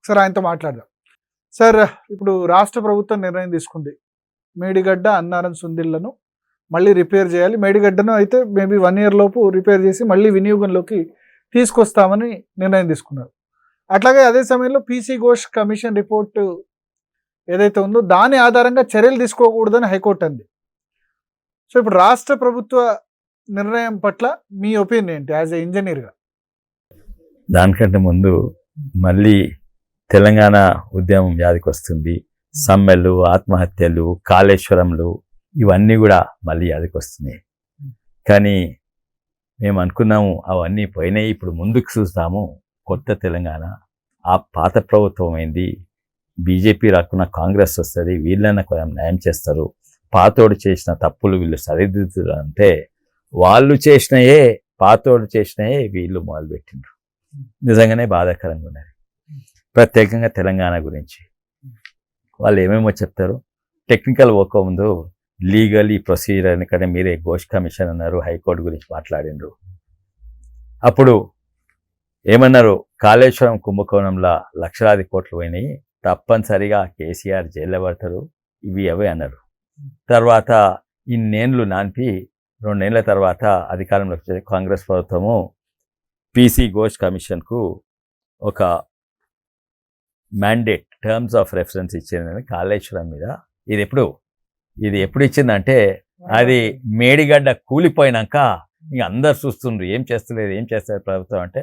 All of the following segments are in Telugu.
సార్ ఆయనతో మాట్లాడదాం. సార్, ఇప్పుడు రాష్ట్ర ప్రభుత్వం నిర్ణయం తీసుకుంది, మేడిగడ్డ అన్నారం సుందిళ్లను మళ్ళీ రిపేర్ చేయాలి. మేడిగడ్డను అయితే మేబీ 1 year లోపు రిపేర్ చేసి మళ్ళీ వినియోగంలోకి తీసుకొస్తామని నిర్ణయం తీసుకున్నారు. అట్లాగే అదే సమయంలో పీసీ ఘోష్ కమిషన్ రిపోర్టు ఏదైతే ఉందో దాని ఆధారంగా చర్యలు తీసుకోకూడదని హైకోర్టు అంది. సో ఇప్పుడు రాష్ట్ర ప్రభుత్వ నిర్ణయం పట్ల మీ ఒపీనియన్ ఏంటి యాజ్ ఎ ఇంజనీర్గా? దానికంటే ముందు మళ్ళీ తెలంగాణ ఉద్యమం వ్యాధికి వస్తుంది. సమ్మెలు, ఆత్మహత్యలు, కాళేశ్వరంలు ఇవన్నీ కూడా మళ్ళీ వ్యాధికి వస్తున్నాయి. కానీ మేము అనుకున్నాము అవన్నీ పోయినాయి, ఇప్పుడు ముందుకు చూస్తాము కొత్త తెలంగాణ. ఆ పాత ప్రభుత్వం అయింది, బీజేపీ రాకుండా కాంగ్రెస్ వస్తుంది, వీళ్ళన్న కొంచెం న్యాయం చేస్తారు, పాతోడు చేసిన తప్పులు వీళ్ళు సరిదిద్దుతారు అంటే వాళ్ళు చేసినయే, పాతోడు చేసినయే వీళ్ళు మొదలుపెట్టిండ్రు. నిజంగానే బాధాకరంగా ఉన్నది. ప్రత్యేకంగా తెలంగాణ గురించి వాళ్ళు ఏమేమో చెప్తారు. టెక్నికల్ పోకముందు లీగల్ ఈ ప్రొసీజర్ ఎందుకంటే మీరే ఘోష్ కమిషన్ అన్నారు, హైకోర్టు గురించి మాట్లాడిండ్రు. అప్పుడు ఏమన్నారు, కాళేశ్వరం కుంభకోణంలో లక్షలాది కోట్లు పోయినాయి, తప్పనిసరిగా కేసీఆర్ జైల్లో పడతారు, ఇవి అవే అన్నారు. తర్వాత ఇన్నేళ్ళు నాన్పి 2 నెలల తర్వాత అధికారంలోకి వచ్చే కాంగ్రెస్ ప్రభుత్వము పీసీ ఘోష్ కమిషన్కు ఒక మ్యాండేట్, టర్మ్స్ ఆఫ్ రెఫరెన్స్ ఇచ్చిందని కాళేశ్వరం మీద. ఇది ఎప్పుడు ఇచ్చిందంటే అది మేడిగడ్డ కూలిపోయినాక ఇంక అందరు చూస్తుండ్రు, ఏం చేస్తలేదు ప్రభుత్వం అంటే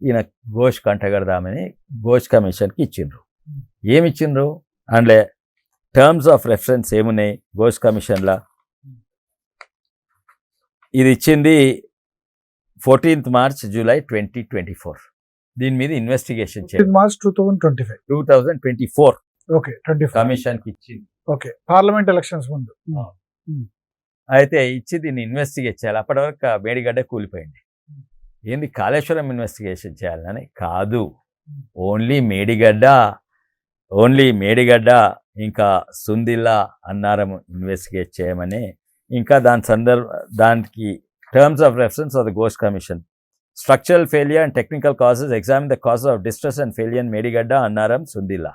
ఈయన ఘోష్ కంటగడదామని ఘోష్ కమిషన్కి ఇచ్చిండ్రు. ఏమిచ్చిండ్రు అంటే టర్మ్స్ ఆఫ్ రెఫరెన్స్ ఏమున్నాయి ఘోష్ కమిషన్లో? ఇది ఇచ్చింది 14th March, July 2024. దీని మీద ఇన్వెస్టిగేషన్ చేయాలి. మార్చ్ 2024 ఓకే, 25 కమిషన్కి ఇచ్చింది. ఓకే, పార్లమెంట్ ఎలక్షన్స్ ముందు. అయితే ఇచ్చి దీన్ని ఇన్వెస్టిగేట్ చేయాలి. అప్పటి వరకు మేడిగడ్డ కూలిపోయింది. ఏంది కాళేశ్వరం ఇన్వెస్టిగేషన్ చేయాలని కాదు, ఓన్లీ మేడిగడ్డ ఇంకా సుందిల్లా అన్నారం ఇన్వెస్టిగేట్ చేయమని. ఇంకా దానికి terms of reference of the Ghosh commission, structural failure and technical causes, examine the causes of distress and failure Medigadda Annaram Sundilla.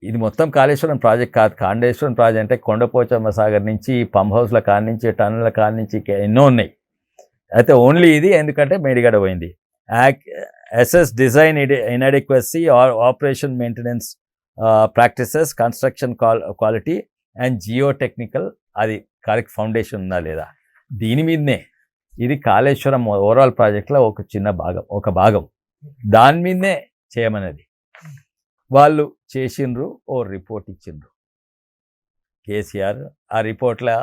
ఇది మొత్తం కాళేశ్వరం ప్రాజెక్ట్ కాదు. కాళేశ్వరం ప్రాజెక్ట్ అంటే కొండపోచమ్మ సాగర్ నుంచి, పంప్ హౌస్ల కాడ నుంచి, టన్నుల కాడ నుంచి ఎన్నో ఉన్నాయి. అయితే ఓన్లీ ఇది ఎందుకంటే మేడిగడ్డ పోయింది. Assess design inadequacy or operation maintenance practices, construction quality and geotechnical, అది కరెక్ట్ ఫౌండేషన్ ఉందా లేదా, దీని మీదనే. ఇది కాళేశ్వరం ఓవరాల్ ప్రాజెక్ట్లో ఒక భాగం, దాని మీదనే చేయమన్నది. వాళ్ళు చేసిండ్రు, ఓ రిపోర్ట్ ఇచ్చిండ్రు కేసీఆర్. ఆ రిపోర్ట్లో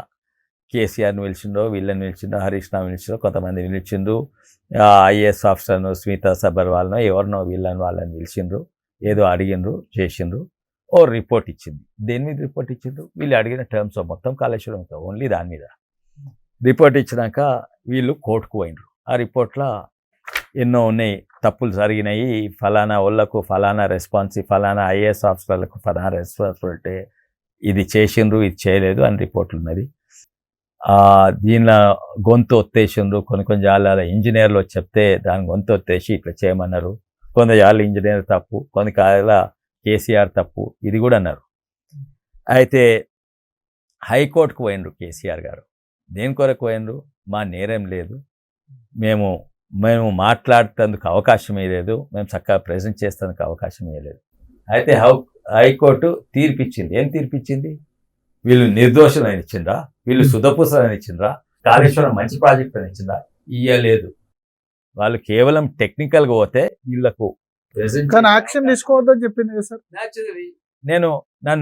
కేసీఆర్ని పిలిచిండ్రో, వీళ్ళని పిలిచిండ్రో, హరీష్ రావు పిలిచిండ్రో, కొంతమంది పిలిచిండ్రు, ఐఏఎస్ ఆఫీసర్ను, స్మితా సబర్వాల్నో, ఎవరినో వాళ్ళని పిలిచిండ్రు, ఏదో అడిగిండ్రు, చేసిండ్రు, ఓ రిపోర్ట్ ఇచ్చింది. దేని మీద రిపోర్ట్ ఇచ్చిండ్రు? వీళ్ళు అడిగిన టర్మ్స్ మొత్తం కాళేశ్వరం ఓన్లీ దాని మీద రిపోర్ట్ ఇచ్చినాక వీళ్ళు కోర్టుకు పోయినరు. ఆ రిపోర్ట్లో ఎన్నో ఉన్నాయి, తప్పులు జరిగినాయి, ఫలానా వాళ్ళకు ఫలానా రెస్పాన్సి, ఫలానా ఐఏఎస్ ఆఫీసర్లకు ఫలానా రెస్పాన్సిబిలిటీ, ఇది చేసిండ్రు, ఇది చేయలేదు అని రిపోర్ట్లు ఉన్నది. దీనిలో గొంతు ఒత్తేసిండ్రు. కొన్ని జాల ఇంజనీర్లు చెప్తే దాని గొంతు ఒత్తేసి ఇట్లా చేయమన్నారు. జాల ఇంజనీర్ తప్పు, కాల కేసీఆర్ తప్పు, ఇది కూడా అన్నారు. అయితే హైకోర్టుకు పోయినరు కేసీఆర్ గారు. దేని కొరకు పోయినరు? మా నేరం లేదు, మేము మాట్లాడేందుకు అవకాశమే లేదు, మేము చక్కగా ప్రజెంట్ చేసేందుకు అవకాశమే లేదు. అయితే హైకోర్టు తీర్పిచ్చింది. ఏం తీర్పిచ్చింది? వీళ్ళు నిర్దోషులని ఇచ్చిండ్రా, వీళ్ళు సుధపూసలని ఇచ్చిండ్రా, కాళేశ్వరం మంచి ప్రాజెక్ట్ అని ఇచ్చిండ్రా? ఇయ్యలేదు. వాళ్ళు కేవలం టెక్నికల్గా పోతే వీళ్ళకు యాక్షన్ తీసుకోవద్దని చెప్పింది కదా సార్. నన్ను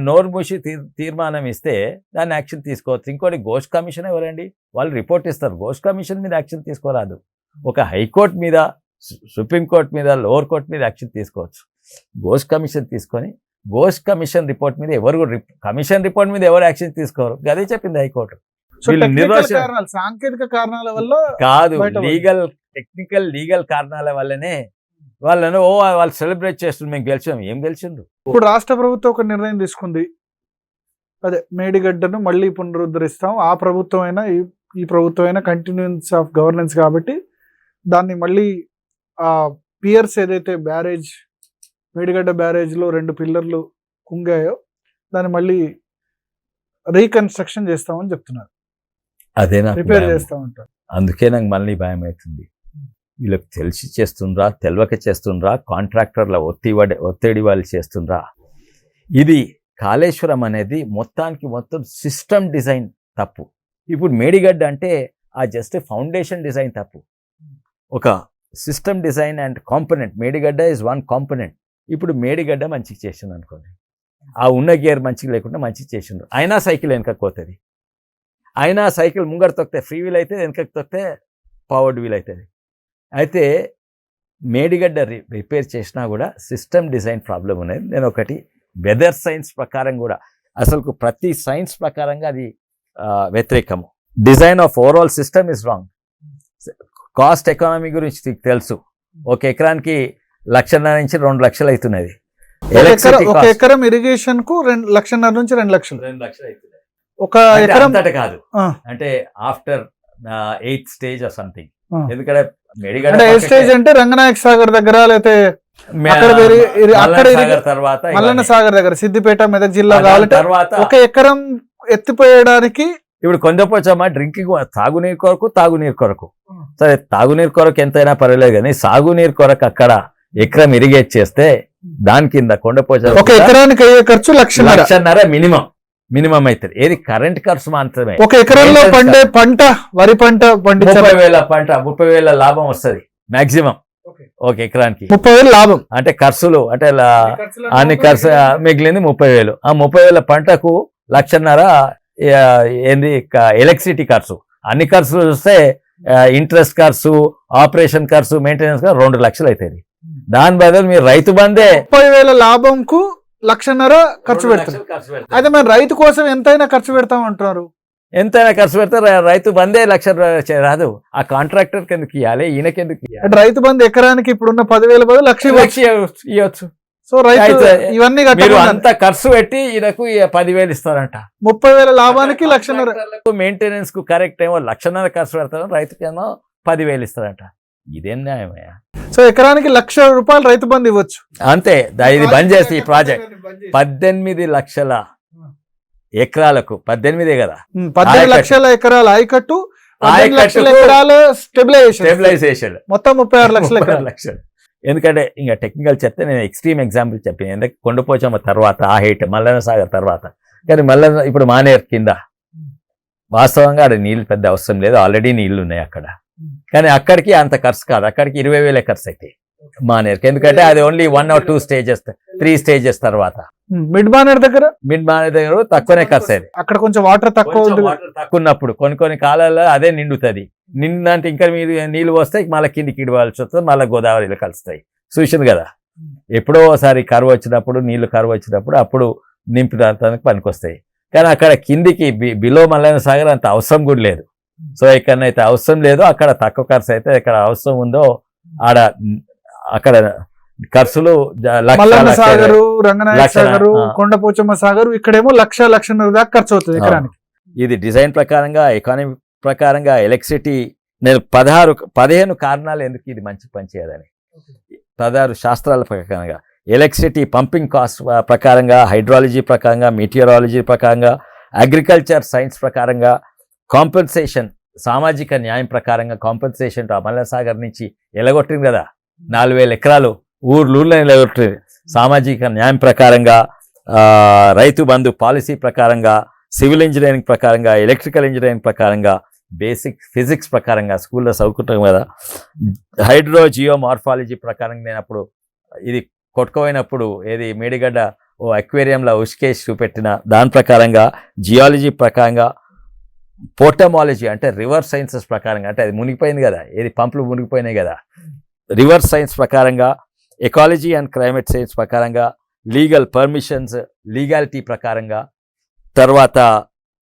నోరు మూసి తీర్మానం ఇస్తే దాన్ని యాక్షన్ తీసుకోవచ్చు. ఇంకోటి ఘోష్ కమిషన్ ఎవరండి? వాళ్ళు రిపోర్ట్ ఇస్తారు. ఘోష్ కమిషన్ మీద యాక్షన్ తీసుకోరాదు. ఒక హైకోర్టు మీద, సుప్రీంకోర్టు మీద, లోవర్ కోర్టు మీద యాక్షన్ తీసుకోవచ్చు. ఘోష్ కమిషన్ తీసుకొని ఘోష్ కమిషన్ రిపోర్ట్ మీద కమిషన్ రిపోర్ట్ మీద ఎవరు యాక్షన్ తీసుకోరు. అదే చెప్పింది హైకోర్టు. సాంకేతిక కారణాల వల్ల కాదు, లీగల్ కారణాల వల్లనే వాళ్ళు సెలబ్రేట్ చేస్తున్నారు, మేము గెలిచాం. ఏం గెలిచిండ్రు? ఇప్పుడు రాష్ట్ర ప్రభుత్వం ఒక నిర్ణయం తీసుకుంది, అదే మేడిగడ్డను మళ్ళీ పునరుద్ధరిస్తాం, ఆ ప్రభుత్వం అయినా ఈ ప్రభుత్వం అయినా కంటిన్యూన్స్ ఆఫ్ గవర్నెన్స్ కాబట్టి దాన్ని మళ్ళీ పియర్స్ ఏదైతే బ్యారేజ్ మేడిగడ్డ బ్యారేజ్లో 2 పిల్లర్లు కుంగాయో దాన్ని మళ్ళీ రీకన్స్ట్రక్షన్ చేస్తామని చెప్తున్నారు, అదే నాకు రిపేర్ భయం. చేస్తామంటారు. అందుకే నాకు మళ్ళీ భయం అవుతుంది. వీళ్ళకి తెలిసి చేస్తుండ్రా, తెలవక చేస్తుండ్రా, కాంట్రాక్టర్ల ఒత్తిడి వాళ్ళు చేస్తుండ్రా. ఇది కాళేశ్వరం అనేది మొత్తానికి మొత్తం సిస్టమ్ డిజైన్ తప్పు. ఇప్పుడు మేడిగడ్డ అంటే ఆ జస్ట్ ఫౌండేషన్ డిజైన్ తప్పు. ఒక system design and component, Medigadda is one component. ఇప్పుడు మేడిగడ్డ మంచిగా చేసింది అనుకోండి, ఆ ఉన్న గేర్ మంచిగా లేకుండా మంచిగా చేసిండ్రు, అయినా సైకిల్ వెనకకి పోతుంది, అయినా సైకిల్ ముంగర తొక్కితే ఫ్రీ వీల్ అయితే వెనకకి తొక్కితే పవర్డ్ వీల్ అవుతుంది. అయితే మేడిగడ్డ రిపేర్ చేసినా కూడా సిస్టమ్ డిజైన్ ప్రాబ్లం ఉన్నది. నేను ఒకటి వెదర్ సైన్స్ ప్రకారం కూడా అసలు ప్రతి సైన్స్ ప్రకారంగా అది వ్యతిరేకము. Design of overall system is wrong. Cost economy గురించి మీకు తెలుసు, ఒక ఎకరానికి 1,50,000 నుంచి 2 లక్షలు అవుతున్నది. ఒక ఎకరం ఇరిగేషన్ కు 1,50,000 నుంచి 2 లక్షలు. 2 లక్షలు అవుతుంది ఒక ఎకరం కాదు, అంటే after 8th stage or something. ఆ. ఎందుకంటే అంటే ఏ స్టేజ్ అంటే రంగనాయక సాగర్ దగ్గర లేకపోతే అక్కడ తర్వాత మల్లన్న సాగర్ దగ్గర సిద్దిపేట మెదక్ జిల్లా కావాలంటే తర్వాత ఒక ఎకరం ఎత్తిపోయడానికి ఇప్పుడు కొందపోచమ్మా డ్రింకింగ్ తాగునీరు కొరకు సరే, తాగునీరు కొరకు ఎంతైనా పర్వాలేదు, కానీ సాగునీరు కొరకు అక్కడ ఎకరం ఇరిగేట్ చేస్తే దాని కింద కొండపోచమ్మ ఒక ఎకరానికి అయ్యే ఖర్చు 1,50,000 మినిమం అవుతుంది. ఏది కరెంట్ ఖర్చు మాత్రమే. ఒక ఎకరంలో పండే పంట, వరి పంట 30,000 పంట, 30,000 లాభం వస్తుంది మాక్సిమం ఒక ఎకరానికి. 30,000 లాభం అంటే ఖర్చులు అంటే అన్ని ఖర్చు మిగిలింది 30,000. ఆ 30,000 పంటకు 1,50,000 ఏంది ఎలక్ట్రిసిటీ ఖర్చు. అన్ని ఖర్చులు చూస్తే ఇంట్రెస్ట్ ఖర్చు, ఆపరేషన్ ఖర్చు, మెయింటెనెన్స్ ఖర్చు 2 లక్షలు అవుతుంది. దాని బదులు మీరు రైతు బందే 30,000 లాభంకు 1,50,000 ఖర్చు పెడతారు. అయితే మరి రైతు కోసం ఎంతైనా ఖర్చు పెడతాం అంటున్నారు. ఎంతైనా ఖర్చు పెడతారు, రైతు బందే 1,00,000 రాదు. ఆ కాంట్రాక్టర్ కిందకి ఇవ్వాలి, ఈయనకెందుకు ఇవ్వాలి? అంటే రైతు బంధు ఎకరానికి ఇప్పుడున్న 10,000 బదులు 1,00,000 ఇవ్వచ్చు. సో రైతు ఇవన్నీ మీరు అంత ఖర్చు పెట్టి ఈయనకు 10,000 ఇస్తారంట. 30,000 లాభానికి 1,00,000 మెయింటెనెన్స్ కు కరెక్ట్ ఏమో 1,00,000 ఖర్చు పెడతారు, రైతుకేమో 10,000 ఇస్తారంట. ఇదేం న్యాయమయ్యా? సో ఎకరానికి ₹1,00,000 రైతు బంధు ఇవ్వచ్చు అంతే. ఇది బంద్ చేసి ఈ ప్రాజెక్ట్ 18 లక్షల ఎకరాలకు 18 కదా, 18 లక్షల ఎకరాల ఆయకట్టు, 18 లక్షల ఎకరాల స్టెబిలైజేషన్, మొత్తం 36 లక్షలు. ఎందుకంటే ఇంకా టెక్నికల్ చెప్తే నేను ఎక్స్ట్రీమ్ ఎగ్జాంపుల్ చెప్పాను. ఎందుకంటే కొండపోచమ్మ తర్వాత ఆ హైట్ మల్లన్న సాగర్ తర్వాత, కానీ మల్లన్న ఇప్పుడు మానేర్ కింద వాస్తవంగా అక్కడ నీళ్ళు పెద్ద అవసరం లేదు, ఆల్రెడీ నీళ్లు ఉన్నాయి అక్కడ. కానీ అక్కడికి అంత ఖర్చు కాదు, అక్కడికి 20,000 ఖర్చు అయితే మానేర్కి. ఎందుకంటే అది ఓన్లీ 1 or 2 స్టేజెస్ 3 స్టేజెస్ తర్వాత. మిడ్ మానేర్ దగ్గర తక్కువనే ఖర్చు అయ్యేది. అక్కడ కొంచెం వాటర్ తక్కువ ఉన్నప్పుడు కొన్ని కాలాల్లో అదే నిండుతుంది. నిండంటే ఇంకా మీరు నీళ్ళు వస్తాయి, మళ్ళీ కిందికి ఇడవాల్సి వస్తుంది, మళ్ళీ గోదావరిలో కలుస్తాయి. చూసింది కదా, ఎప్పుడో ఒకసారి కరువు వచ్చినప్పుడు, నీళ్లు కరువు వచ్చినప్పుడు అప్పుడు నింపడానికి పనికొస్తాయి. కానీ అక్కడ కిందికి బిలో మల్లన్న సాగర్ అంత అవసరం కూడా లేదు. సో ఎక్కడనైతే అవసరం లేదో అక్కడ తక్కువ ఖర్చు అయితే, ఎక్కడ అవసరం ఉందో అక్కడ ఖర్చులు మల్లన్న సాగరు, రంగనాయక సాగరు, కొండపోచమ్మ సాగరు ఇక్కడేమో 1,00,000-1,50,000 దాకా ఖర్చు అవుతుంది ఎకరానికి. ఇది డిజైన్ ప్రకారంగా, ఎకానమీ ప్రకారంగా, ఎలక్ట్రిసిటీ నేను 15 కారణాలు ఎందుకు ఇది మంచి పని చేయదని, 16 శాస్త్రాల ప్రకారంగా, ఎలక్ట్రిసిటీ పంపింగ్ కాస్ట్ ప్రకారంగా, హైడ్రాలజీ ప్రకారంగా, మీటియరాలజీ ప్రకారంగా, అగ్రికల్చర్ సైన్స్ ప్రకారంగా, కాంపెన్సేషన్ సామాజిక న్యాయం ప్రకారంగా కాంపెన్సేషన్ మల్లన్న సాగర్ నుంచి ఎలగొట్టింది కదా, 4,000 ఎకరాలు ఊర్లో ఎలగొట్టింది. సామాజిక న్యాయం ప్రకారంగా, రైతు బంధు పాలసీ ప్రకారంగా, సివిల్ ఇంజనీరింగ్ ప్రకారంగా, ఎలక్ట్రికల్ ఇంజనీరింగ్ ప్రకారంగా, బేసిక్ ఫిజిక్స్ ప్రకారంగా స్కూల్లో చదువుకుంటాం కదా, హైడ్రో జియో మార్ఫాలజీ ప్రకారంగా. నేను అప్పుడు ఇది కొట్టుకోపోయినప్పుడు ఏది మేడిగడ్డ అక్వేరియంలో ఉష్కేష్ చూపెట్టిన దాని ప్రకారంగా, జియాలజీ ప్రకారంగా, పోటమాలజీ అంటే రివర్స్ సైన్సెస్ ప్రకారంగా, అంటే అది మునిగిపోయింది కదా, ఏది పంపులు మునిగిపోయినాయి కదా, రివర్స్ సైన్స్ ప్రకారంగా, ఎకాలజీ అండ్ క్లైమేట్ సైన్స్ ప్రకారంగా, లీగల్ పర్మిషన్స్ లీగాలిటీ ప్రకారంగా, తర్వాత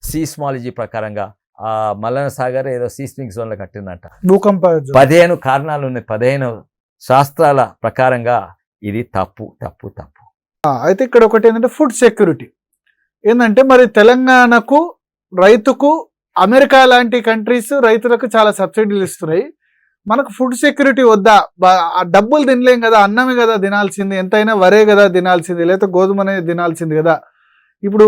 సీస్మాలజీ ప్రకారంగా. ఆ మల్లన్న సాగర్ ఏదో సీస్మిక్ జోన్లో కట్టిందంట. భూకంప 15 కారణాలు ఉన్నాయి, 15 శాస్త్రాల ప్రకారంగా ఇది తప్పు తప్పు తప్పు. అయితే ఇక్కడ ఒకటి ఏంటంటే ఫుడ్ సెక్యూరిటీ ఏంటంటే, మరి తెలంగాణకు రైతుకు అమెరికా లాంటి కంట్రీస్ రైతులకు చాలా సబ్సిడీలు ఇస్తున్నాయి. మనకు ఫుడ్ సెక్యూరిటీ వద్దా? ఆ డబ్బులు తినలేం కదా, అన్నమే కదా తినాల్సింది, ఎంతైనా వరే కదా తినాల్సింది, లేకపోతే గోధుమనే తినాల్సింది కదా. ఇప్పుడు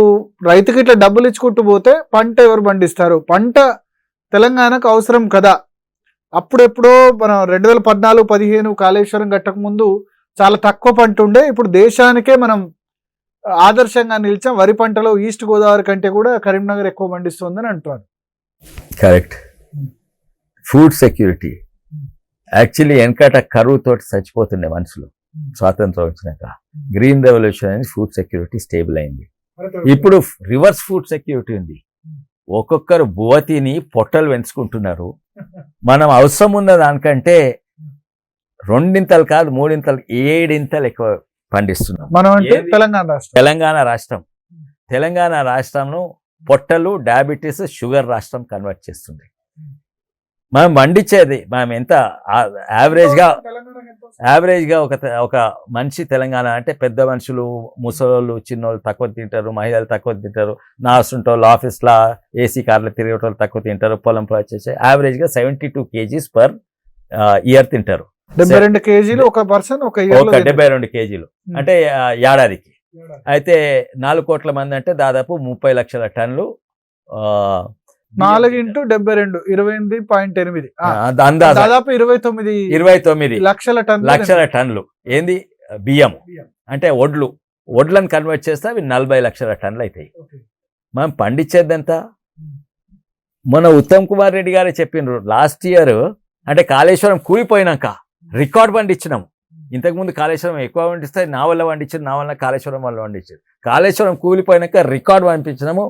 రైతుకి ఇట్లా డబ్బులు ఇచ్చుకుంటూ పోతే పంట ఎవరు పండిస్తారు? పంట తెలంగాణకు అవసరం కదా. అప్పుడెప్పుడో మనం 2014-15 కాళేశ్వరం కట్టక ముందు చాలా తక్కువ పంట ఉండే. ఇప్పుడు దేశానికే మనం ఆదర్శంగా నిలిచాం. వరి పంటలో ఈస్ట్ గోదావరి కంటే కూడా కరీంనగర్ ఎక్కువ పండిస్తుందని అంటున్నారు. కరెక్ట్. ఫుడ్ సెక్యూరిటీ యాక్చువల్లీ వెనకట కరువుతోటి చచ్చిపోతుండే మనుషులు. స్వాతంత్రం వచ్చినాక గ్రీన్ రెవల్యూషన్ అనేది ఫుడ్ సెక్యూరిటీ స్టేబుల్ అయింది. ఇప్పుడు రివర్స్ ఫుడ్ సెక్యూరిటీ ఉంది. ఒక్కొక్కరు బువతిని పొట్టలు పెంచుకుంటున్నారు. మనం అవసరం ఉన్న దానికంటే 2 కాదు 3 7 ఎక్కువ పండిస్తున్నాం. మనం అంటే ఏది? తెలంగాణ రాష్ట్రం. తెలంగాణ రాష్ట్రంను పొట్టలు, డయాబెటీస్, షుగర్ రాష్ట్రం కన్వర్ట్ చేస్తుంది. మనం పండించేది మనం ఎంత యావరేజ్గా ఒక మనిషి తెలంగాణ అంటే పెద్ద మనుషులు, ముసలోళ్ళు, చిన్నోళ్ళు తక్కువ తింటారు, మహిళలు తక్కువ తింటారు, నాస్తుంటోళ్ళు, ఆఫీస్లో ఏసీ కార్లు తిరిగేటోళ్ళు తక్కువ తింటారు, పొలం వచ్చేసి యావరేజ్గా 72 kgs పర్ ఇయర్ తింటారు. 72 kgs ఒక పర్సన్ ఒక 72 kgs అంటే ఏడాదికి. అయితే 4 కోట్ల మంది అంటే దాదాపు 30 లక్షల టన్నులు. 4 × 72 28.8 అందాజ దాదాపు 29 లక్షల టన్నులు ఏంది బియ్యం అంటే వడ్లను కన్వర్ట్ చేస్తే అవి 40 లక్షల టన్నులు అవుతాయి. మనం పండించేదంత మన ఉత్తమ్ కుమార్ రెడ్డి గారే చెప్పినారు లాస్ట్ ఇయర్. అంటే కాళేశ్వరం కూలిపోయినాక రికార్డ్ పండించినాము. ఇంతకుముందు కాళేశ్వరం ఎక్కువ పండిస్తే నా వల్ల పండించారు, నా వల్ల కాళేశ్వరం వల్ల పండించారు. కాళేశ్వరం కూలిపోయినాక రికార్డ్ పంపించినాము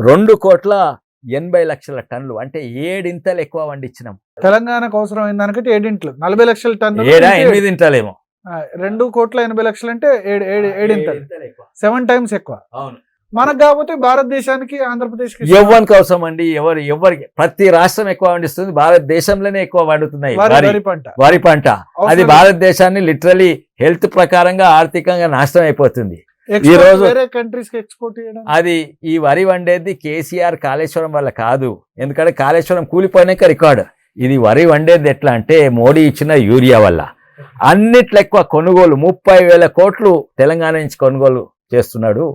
2,80,00,000 టన్నులు. అంటే 7 ఎక్కువ పండించినాం. తెలంగాణకు అవసరమైన దానికంటే 7 40 లక్షల టన్నులు 8 2,80,00,000 అంటే 7 7 టైమ్స్ ఎక్కువ. అవును. మనకు కాకపోతే భారతదేశానికి, ఆంధ్రప్రదేశ్కి ఎవరికి అవసరం అండి? ఎవరికి? ప్రతి రాష్ట్రం ఎక్కువ పండిస్తుంది. భారతదేశంలోనే ఎక్కువ పండుతున్నాయి వరి పంట. అది భారతదేశాన్ని లిటరలీ హెల్త్ ప్రకారంగా ఆర్థికంగా నాశనం అయిపోతుంది. ఈ రోజు ఎక్స్పోర్ట్ చేయడం అది ఈ వరి వండేది కేసీఆర్ కాళేశ్వరం వల్ల కాదు. ఎందుకంటే కాళేశ్వరం కూలిపోయినాక రికార్డు. ఇది వరి వండేది ఎట్లా అంటే మోడీ ఇచ్చిన యూరియా వల్ల. అన్నిట్లో ఎక్కువ కొనుగోలు 30,000 కోట్లు తెలంగాణ నుంచి కొనుగోలు చేస్తున్నాడు.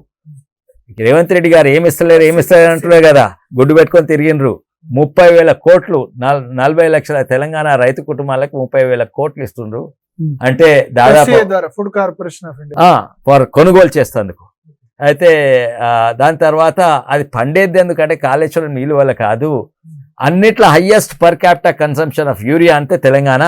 రేవంత్ రెడ్డి గారు ఏమిస్తలేరు అంటున్నారు కదా, గుడ్డు పెట్టుకొని తిరిగినరు. 30,000 కోట్లు 40 లక్షల తెలంగాణ రైతు కుటుంబాలకు 30,000 కోట్లు ఇస్తుండ్రు. అంటే దాదాపు ఫుడ్ కార్పొరేషన్ ఆఫ్ ఇండియా కొనుగోలు చేస్తేందుకు. అయితే దాని తర్వాత అది పండేది ఎందుకంటే కాళేశ్వరం నీళ్ళు వల్ల కాదు. అన్నిట్లో highest per capital consumption of urea అంటే తెలంగాణ.